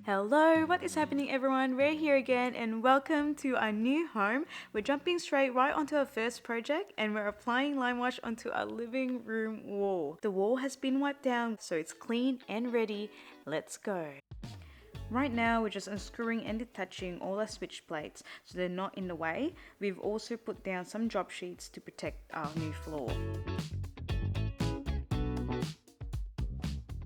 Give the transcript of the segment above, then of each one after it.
Hello, what is happening everyone? We're here again and welcome to our new home. We're jumping straight right onto our first project and we're applying LIMEWASH onto our living room wall. The wall has been wiped down so it's clean and ready. Let's go. Right now we're just unscrewing and detaching all our switch plates so they're not in the way. We've also put down some drop sheets to protect our new floor.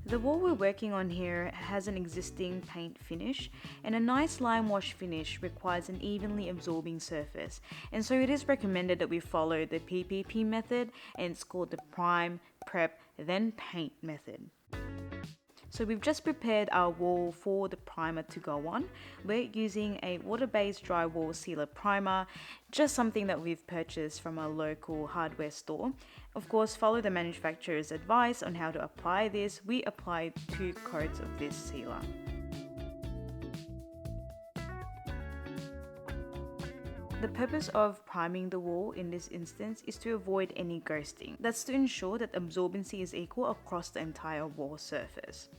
The wall we're working on here has an existing paint finish, and a nice lime wash finish requires an evenly absorbing surface, and so it is recommended that we follow the PPP method, and it's called the prime, prep, then paint method. So we've just prepared our wall for the primer to go on. We're using a water-based drywall sealer primer, just something that we've purchased from a local hardware store. Of course, follow the manufacturer's advice on how to apply this. We applied 2 coats of this sealer. The purpose of priming the wall in this instance is to avoid any ghosting. That's to ensure that absorbency is equal across the entire wall surface.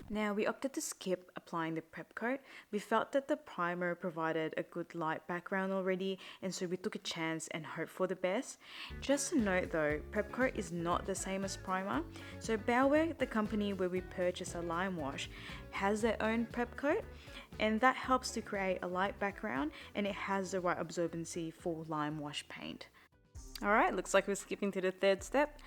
Now we opted to skip applying the prep coat. We felt that the primer provided a good light background already, and so we took a chance and hoped for the best. Just a note though, prep coat is not the same as primer. So Bauwerk, the company where we purchased a lime wash, has their own prep coat, and that helps to create a light background and it has the right absorbency for lime wash paint. Alright, looks like we're skipping to the third step.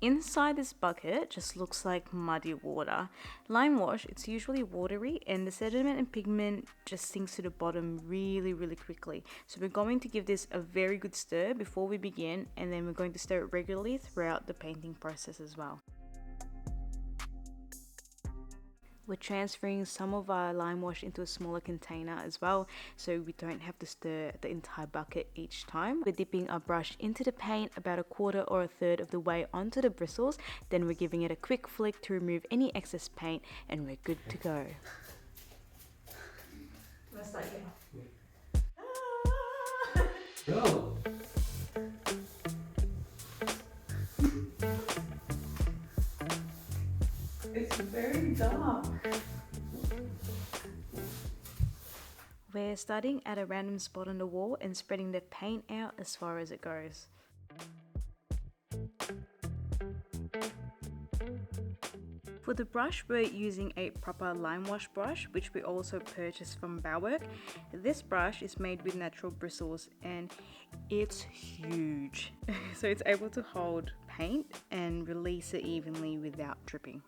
Inside this bucket just looks like muddy water. Lime wash, it's usually watery and the sediment and pigment just sinks to the bottom really quickly. So we're going to give this a very good stir before we begin, and then we're going to stir it regularly throughout the painting process as well. We're transferring some of our lime wash into a smaller container as well, so we don't have to stir the entire bucket each time. We're dipping our brush into the paint about 1/4 or 1/3 of the way onto the bristles, then we're giving it a quick flick to remove any excess paint, and we're good to go. Let's start again. Go! It's very dark. We're starting at a random spot on the wall and spreading the paint out as far as it goes. For the brush, we're using a proper lime wash brush, which we also purchased from Bauwerk. This brush is made with natural bristles and it's huge. So it's able to hold paint and release it evenly without dripping.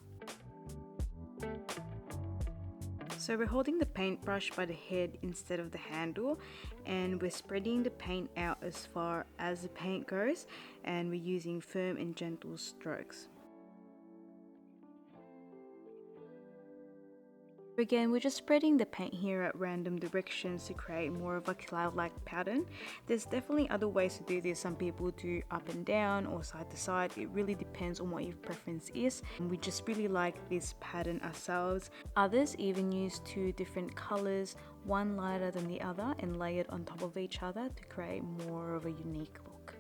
So we're holding the paintbrush by the head instead of the handle, and we're spreading the paint out as far as the paint goes, and we're using firm and gentle strokes. Again, we're just spreading the paint here at random directions to create more of a cloud-like pattern. There's definitely other ways to do this. Some people do up and down or side to side. It really depends on what your preference is. We just really like this pattern ourselves. Others even use 2 different colors, one lighter than the other, and lay it on top of each other to create more of a unique look.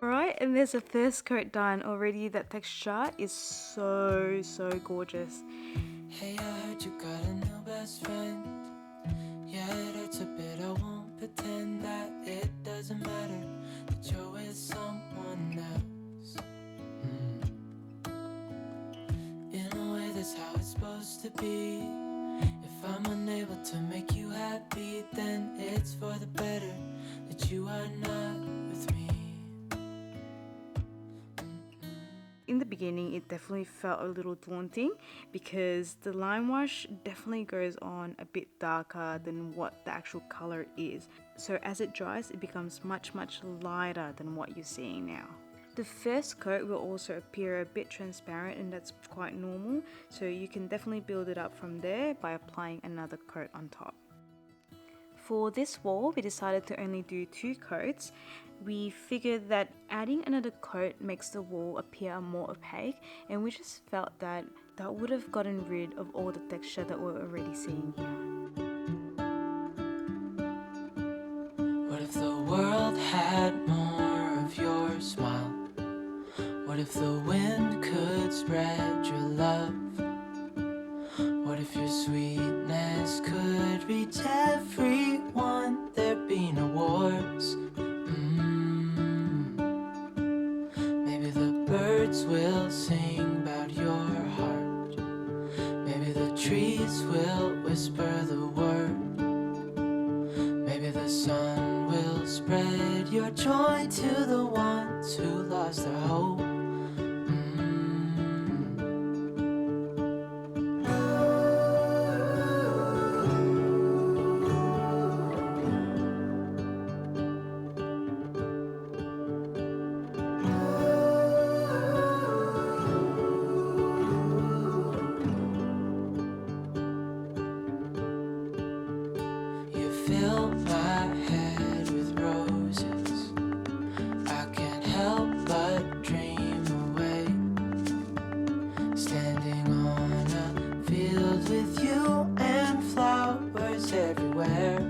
Alright, and there's a first coat done already. That texture is so gorgeous. Hey, I heard you got a new best friend. Yeah, it hurts a bit, I won't pretend that it doesn't matter that you're with someone else. In a way, that's how it's supposed to be. If I'm unable to make you happy, then it's for the better that you are not with me. In the beginning, it definitely felt a little daunting because the lime wash definitely goes on a bit darker than what the actual color is. So as it dries, it becomes much lighter than what you're seeing now. The first coat will also appear a bit transparent, and that's quite normal. So you can definitely build it up from there by applying another coat on top. For this wall, we decided to only do 2 coats. We figured that adding another coat makes the wall appear more opaque, and we just felt that that would have gotten rid of all the texture that we're already seeing here. What if the world had more of your smile? What if the wind could spread your love? will sing about your heart. Maybe the trees will whisper the word. Maybe the sun will spread your joy to the ones who lost their hope. You fill my head with roses. I can't help but dream away. Standing on a field with you and flowers everywhere.